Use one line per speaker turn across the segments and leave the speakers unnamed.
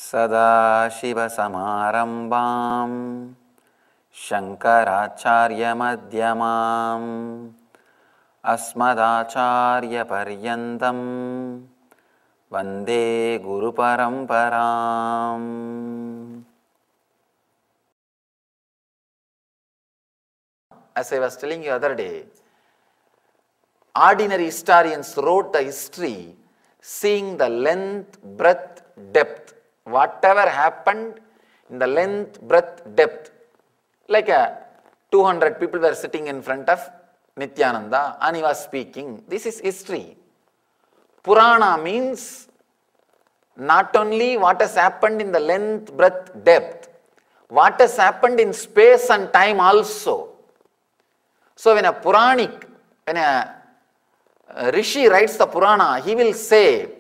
सदाशिवसमारम्भां शङ्कराचार्यमध्यमाम् अस्मदाचार्यपर्यन्तं वन्दे गुरुपरम्पराम्. As I was telling you other day, ordinary historians wrote the history seeing the length, breadth, depth. Whatever happened in the length, breadth, depth. Like 200 people were sitting in front of Nityananda and he was speaking. This is history. Purana means not only what has happened in the length, breadth, depth, what has happened in space and time also. So when a Rishi writes the Purana, he will say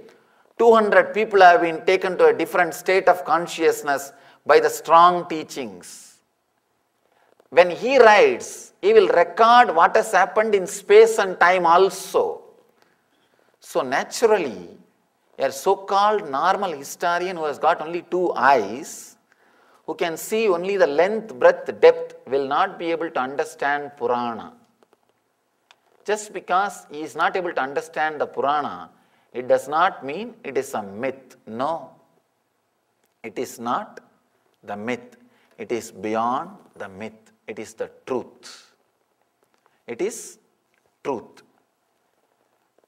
200 people have been taken to a different state of consciousness by the strong teachings. When he writes, he will record what has happened in space and time also. So naturally, a so-called normal historian who has got only two eyes, who can see only the length, breadth, depth, will not be able to understand Purana. Just because he is not able to understand the Purana, it does not mean it is a myth. No, it is not the myth. It is beyond the myth. It is the truth. It is truth.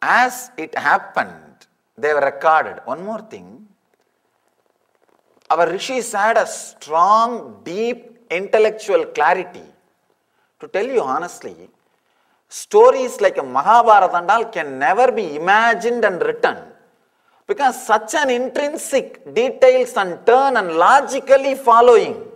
As it happened, they were recorded. One more thing. Our rishis had a strong, deep intellectual clarity. To tell you honestly, stories like a Mahabharata and all can never be imagined and written because such an intrinsic details and turn and logically following.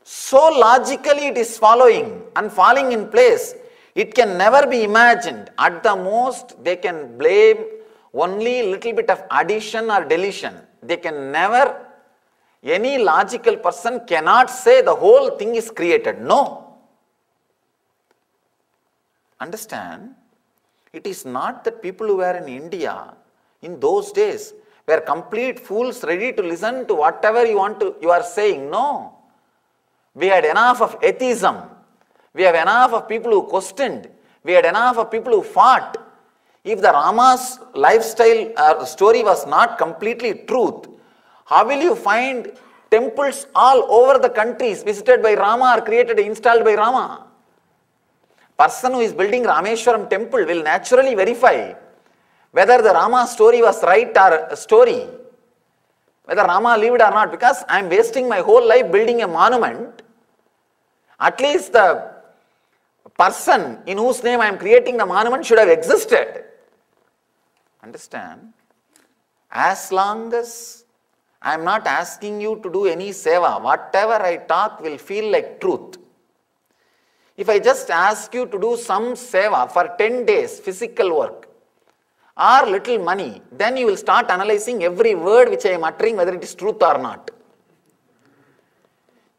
So logically it is following and falling in place, it can never be imagined. At the most, they can blame only little bit of addition or deletion. They can never, any logical person cannot say the whole thing is created. No. Understand, it is not that people who were in India in those days were complete fools ready to listen to whatever you are saying. No. We had enough of atheism. We have enough of people who questioned. We had enough of people who fought. If the Rama's lifestyle story was not completely truth, how will you find temples all over the countries visited by Rama or created, installed by Rama? Person who is building Rameshwaram temple will naturally verify whether the Rama story was right or a story, whether Rama lived or not, because I am wasting my whole life building a monument. At least the person in whose name I am creating the monument should have existed. Understand? As long as I am not asking you to do any seva, whatever I talk will feel like truth. If I just ask you to do some seva for 10 days, physical work, or little money, then you will start analyzing every word which I am uttering, whether it is truth or not.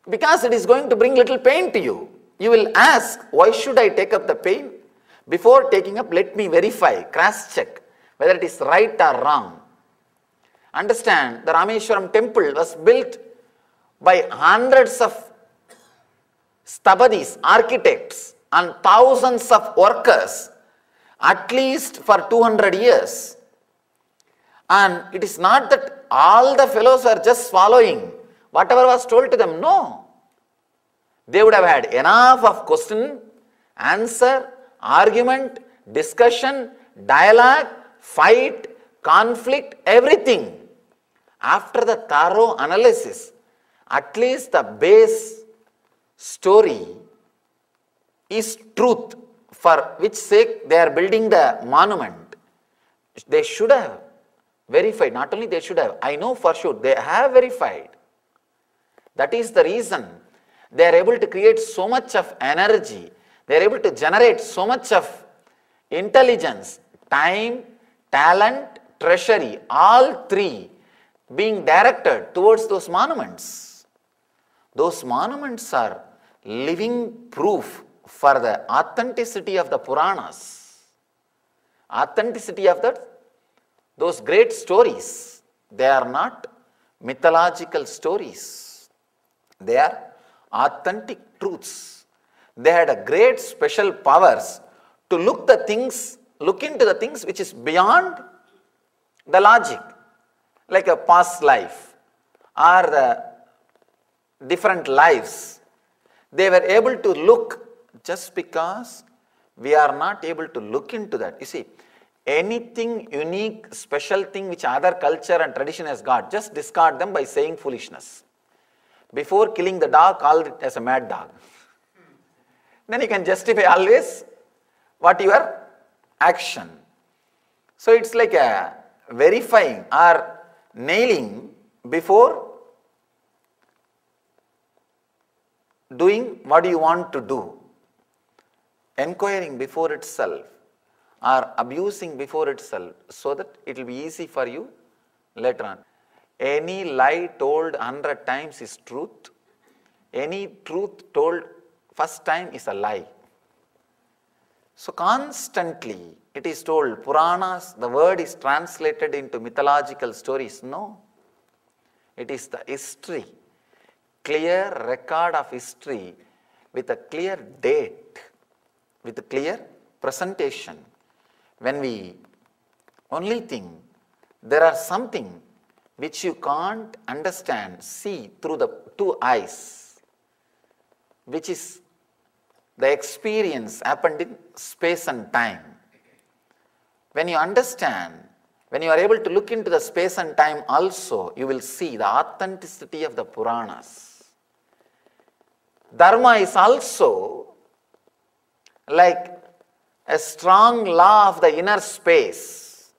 Because it is going to bring little pain to you. You will ask, why should I take up the pain? Before taking up, let me verify, cross-check, whether it is right or wrong. Understand, the Rameshwaram temple was built by hundreds of Stabadis, architects, and thousands of workers, at least for 200 years. And it is not that all the fellows are just following whatever was told to them. No. They would have had enough of question, answer, argument, discussion, dialogue, fight, conflict, everything. After the thorough analysis, at least the base story is truth, for which sake they are building the monument. They should have verified. Not only they should have, I know for sure they have verified. That is the reason they are able to create so much of energy. They are able to generate so much of intelligence, time, talent, treasury, all three being directed towards those monuments. Those monuments are living proof for the authenticity of the Puranas, authenticity of those great stories. They are not mythological stories. They are authentic truths. They had a great special powers to look into the things which is beyond the logic, like a past life or the different lives. They were able to look, just because we are not able to look into that. You see, anything unique, special thing which other culture and tradition has got, just discard them by saying foolishness. Before killing the dog, call it as a mad dog. Then you can justify always what your action. So it's like a verifying or nailing before doing what you want to do. Enquiring before itself or abusing before itself, so that it will be easy for you later on. Any lie told 100 times is truth. Any truth told first time is a lie. So constantly it is told, Puranas, the word is translated into mythological stories. No. It is the history, clear record of history with a clear date, with a clear presentation. When we only think there are something which you can't understand, see through the two eyes, which is the experience happened in space and time. When you understand, when you are able to look into the space and time also, you will see the authenticity of the Puranas. Dharma is also like a strong law of the inner space.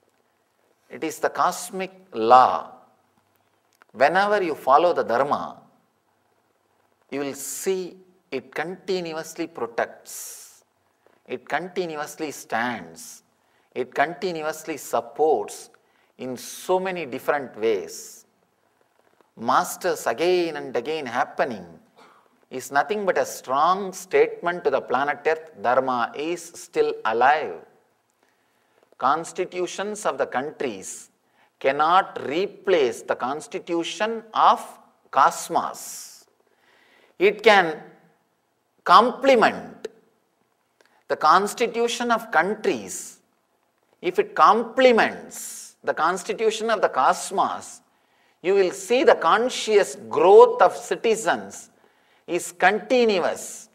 It is the cosmic law. Whenever you follow the Dharma, you will see it continuously protects, it continuously stands, it continuously supports in so many different ways. Masters again and again happening is nothing but a strong statement to the planet Earth, Dharma is still alive. Constitutions of the countries cannot replace the constitution of cosmos. It can complement the constitution of countries. If it complements the constitution of the cosmos, you will see the conscious growth of citizens is continuous,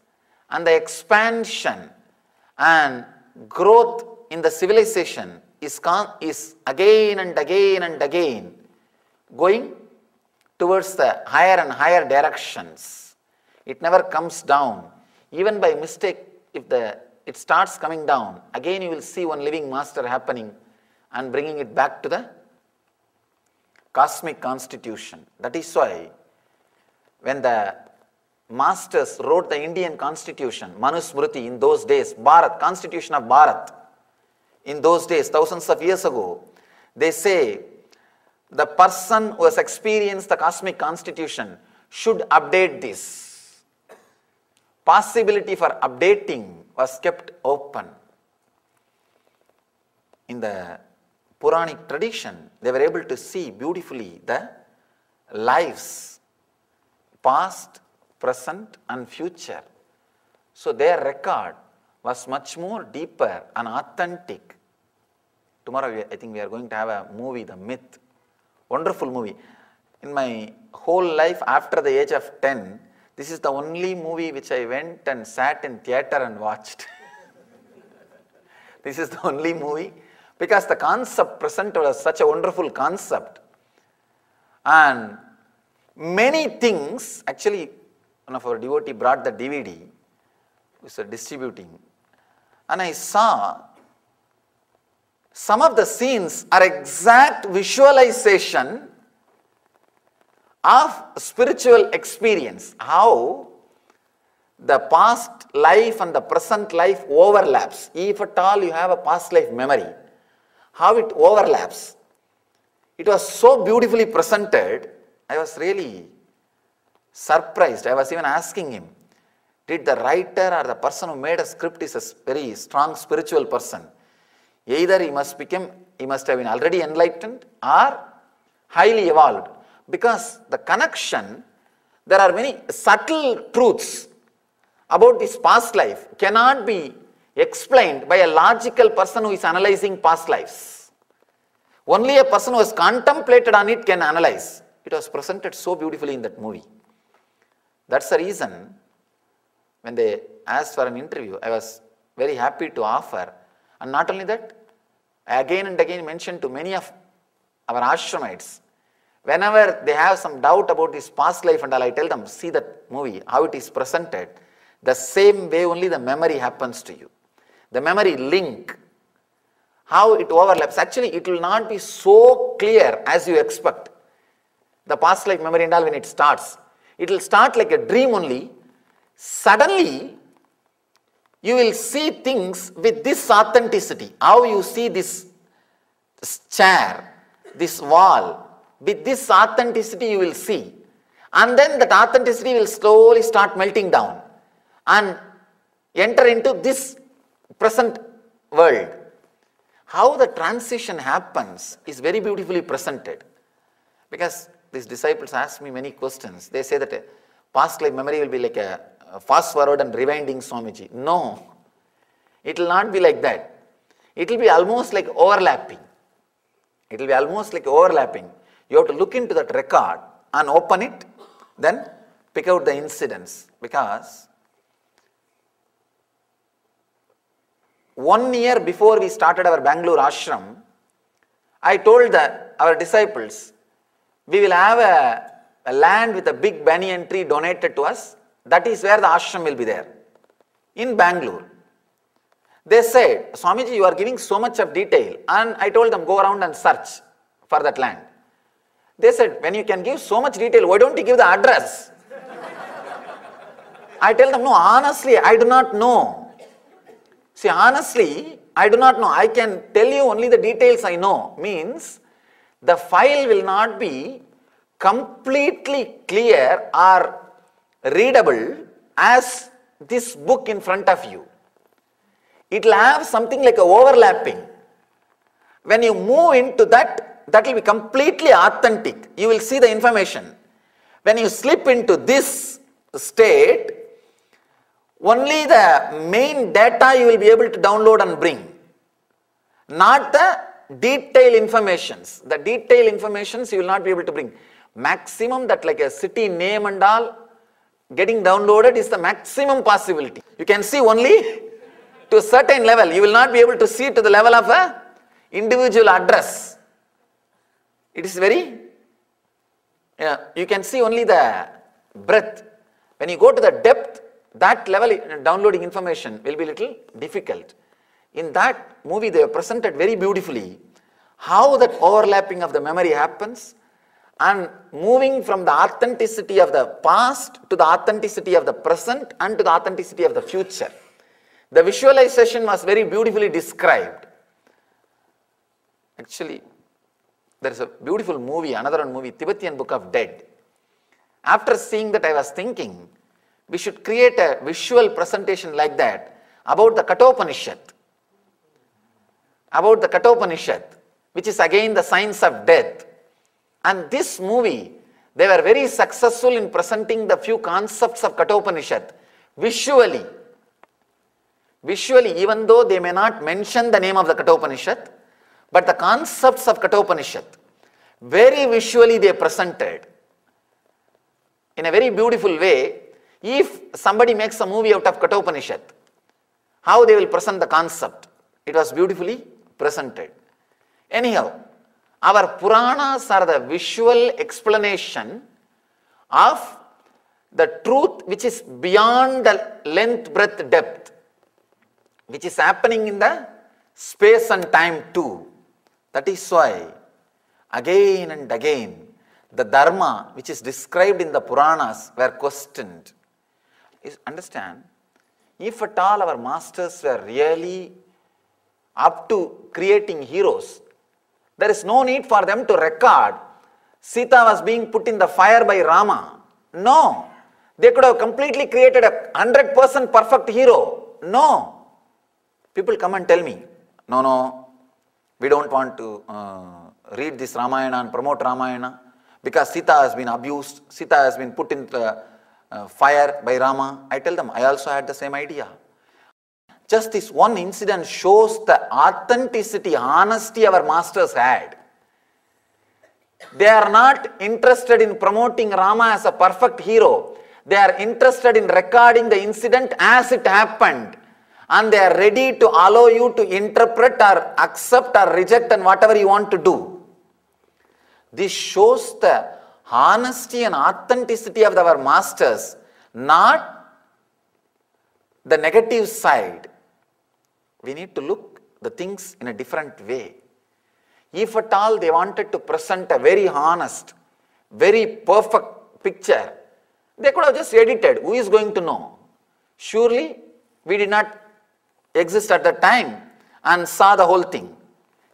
and the expansion and growth in the civilization is again and again and again going towards the higher and higher directions. It never comes down. Even by mistake, if it starts coming down, again you will see one living master happening and bringing it back to the cosmic constitution. That is why when the masters wrote the Indian constitution, Manusmriti in those days, Bharat, constitution of Bharat, in those days, thousands of years ago, they say the person who has experienced the cosmic constitution should update this. Possibility for updating was kept open. In the Puranic tradition, they were able to see beautifully the lives, past, present and future. So their record was much more deeper and authentic. Tomorrow I think we are going to have a movie, The Myth. Wonderful movie. In my whole life after the age of 10, this is the only movie which I went and sat in theatre and watched. This is the only movie, because the concept presented was such a wonderful concept. And many things, actually one of our devotee brought the DVD, which was distributing, and I saw some of the scenes are exact visualization of spiritual experience. How the past life and the present life overlaps. If at all you have a past life memory, how it overlaps. It was so beautifully presented, I was really surprised. I was even asking him, did the writer or the person who made a script is a very strong spiritual person? Either he must have been already enlightened, or highly evolved, because the connection, there are many subtle truths about this past life cannot be explained by a logical person who is analyzing past lives. Only a person who has contemplated on it can analyze. It was presented so beautifully in that movie. That's the reason when they asked for an interview, I was very happy to offer. And not only that, I again and again mentioned to many of our ashramites, whenever they have some doubt about his past life and all, I tell them, see that movie, how it is presented. The same way only the memory happens to you. The memory link, how it overlaps. Actually, it will not be so clear as you expect. The past life memory and all, when it starts, it will start like a dream only. Suddenly, you will see things with this authenticity. How you see this chair, this wall, with this authenticity you will see. And then that authenticity will slowly start melting down and enter into this present world. How the transition happens is very beautifully presented. Because these disciples ask me many questions. They say that a past life memory will be like a fast forward and rewinding Swamiji. No, it will not be like that. It will be almost like overlapping. It will be almost like overlapping. You have to look into that record and open it, then pick out the incidents. Because 1 year before we started our Bangalore ashram, I told our disciples, we will have a land with a big banyan tree donated to us. That is where the ashram will be there, in Bangalore. They said, Swamiji, you are giving so much of detail. And I told them, go around and search for that land. They said, when you can give so much detail, why don't you give the address? I tell them, no, honestly, I do not know. See, honestly, I do not know. I can tell you only the details I know. Means, the file will not be completely clear or readable as this book in front of you. It will have something like a overlapping. When you move into that, that will be completely authentic. You will see the information. When you slip into this state, only the main data you will be able to download and bring. Not the detailed informations. The detailed informations you will not be able to bring. Maximum that like a city name and all getting downloaded is the maximum possibility. You can see only to a certain level. You will not be able to see to the level of a individual address. It is very, you can see only the breadth. When you go to the depth, that level downloading information will be little difficult. In that movie, they are presented very beautifully how that overlapping of the memory happens and moving from the authenticity of the past to the authenticity of the present and to the authenticity of the future. The visualization was very beautifully described. Actually, there is a beautiful movie, another one movie, Tibetan Book of Dead. After seeing that, I was thinking, we should create a visual presentation like that about the Kathopanishad. About the Kathopanishad, which is again the science of death. And this movie, they were very successful in presenting the few concepts of Kathopanishad visually. Visually, even though they may not mention the name of the Kathopanishad, but the concepts of Kathopanishad, very visually they presented. In a very beautiful way, if somebody makes a movie out of Kathopanishad, how they will present the concept. It was beautifully presented. Anyhow, our Puranas are the visual explanation of the truth which is beyond the length, breadth, depth, which is happening in the space and time too. That is why, again and again, the Dharma which is described in the Puranas were questioned. Understand, if at all our masters were really up to creating heroes, there is no need for them to record Sita was being put in the fire by Rama. No. They could have completely created a 100% perfect hero. No. People come and tell me, no, we don't want to read this Ramayana and promote Ramayana because Sita has been abused, Sita has been put in the fire by Rama. I tell them, I also had the same idea. Just this one incident shows the authenticity, honesty our masters had. They are not interested in promoting Rama as a perfect hero. They are interested in recording the incident as it happened. And they are ready to allow you to interpret or accept or reject and whatever you want to do. This shows the honesty and authenticity of our masters, not the negative side. We need to look the things in a different way. If at all they wanted to present a very honest, very perfect picture, they could have just edited. Who is going to know? Surely we did not exist at that time and saw the whole thing.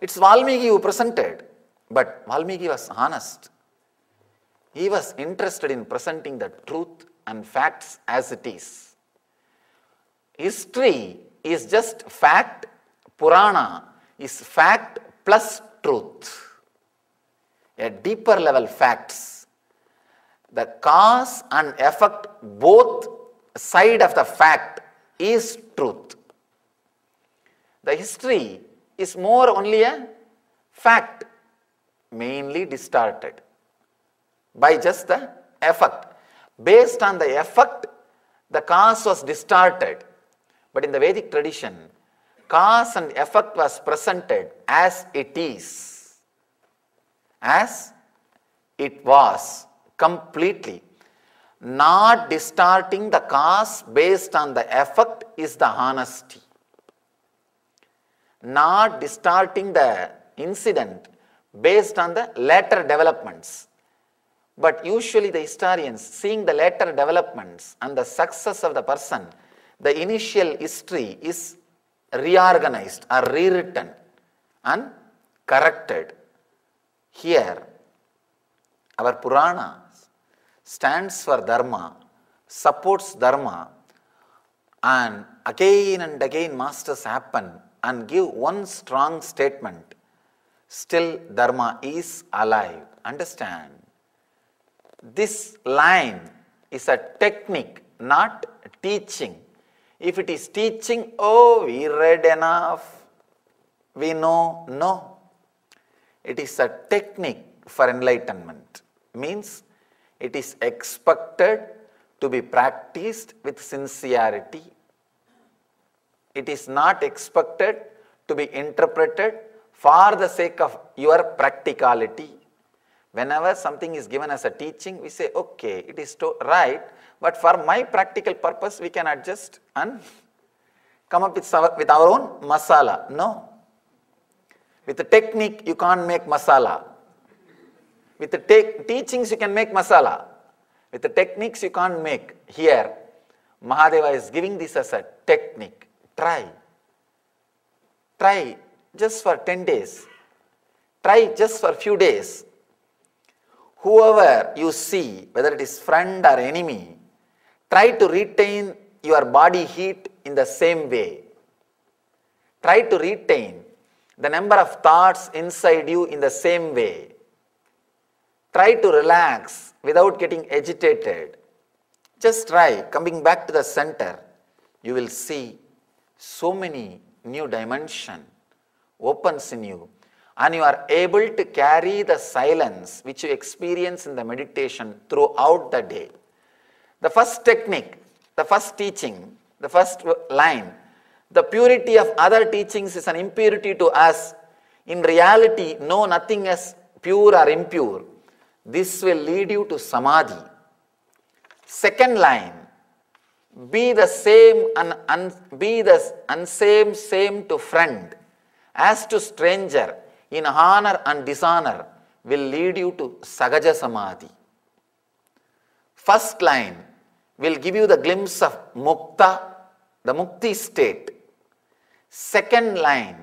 It's Valmiki who presented, but Valmiki was honest. He was interested in presenting the truth and facts as it is. History is just fact, Purana is fact plus truth. A deeper level facts. The cause and effect, both side of the fact is truth. The history is more only a fact, mainly distorted by just the effect. Based on the effect, the cause was distorted. But in the Vedic tradition, cause and effect was presented as it is, as it was, completely. Not distorting the cause based on the effect is the honesty. Not distorting the incident based on the later developments. But usually the historians, seeing the later developments and the success of the person, the initial history is reorganized or rewritten and corrected. Here, our Purana stands for Dharma, supports Dharma, and again masters happen and give one strong statement. Still Dharma is alive. Understand? This line is a technique, not teaching. If it is teaching, oh, we read enough, we know, no. It is a technique for enlightenment. Means it is expected to be practiced with sincerity. It is not expected to be interpreted for the sake of your practicality. Whenever something is given as a teaching, we say, okay, it is right, but for my practical purpose, we can adjust and come up with our own masala. No. With the technique, you can't make masala. With the teachings, you can make masala. With the techniques, you can't make. Here, Mahadeva is giving this as a technique. Try. Try just for 10 days. Try just for a few days. Whoever you see, whether it is friend or enemy, try to retain your body heat in the same way. Try to retain the number of thoughts inside you in the same way. Try to relax without getting agitated. Just try coming back to the center. You will see so many new dimensions opens in you. And you are able to carry the silence which you experience in the meditation throughout the day. The first technique, the first teaching, the first line, the purity of other teachings is an impurity to us. In reality, know nothing as pure or impure. This will lead you to samadhi. Second line, be the same and be the same to friend as to stranger. In honor and dishonor will lead you to Sagaja Samadhi. First line will give you the glimpse of Mukta, the Mukti state. Second line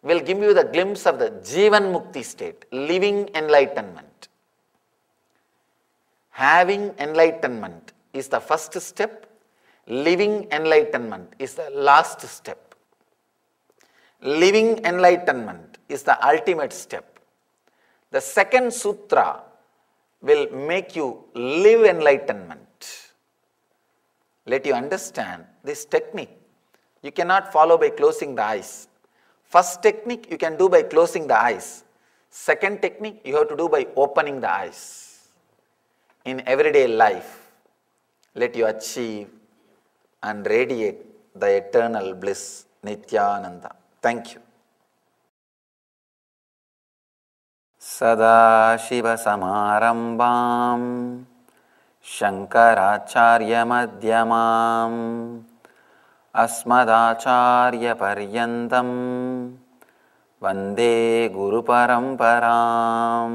will give you the glimpse of the Jivan Mukti state, living enlightenment. Having enlightenment is the first step, living enlightenment is the last step. Living enlightenment is the ultimate step. The second sutra will make you live enlightenment. Let you understand this technique. You cannot follow by closing the eyes. First technique you can do by closing the eyes. Second technique you have to do by opening the eyes. In everyday life, let you achieve and radiate the eternal bliss, Nityananda. Thank you. Sadashivasamarambam Shankaracharya Madhyamam Asmadacharya Paryantam Vande Guru Paramparam.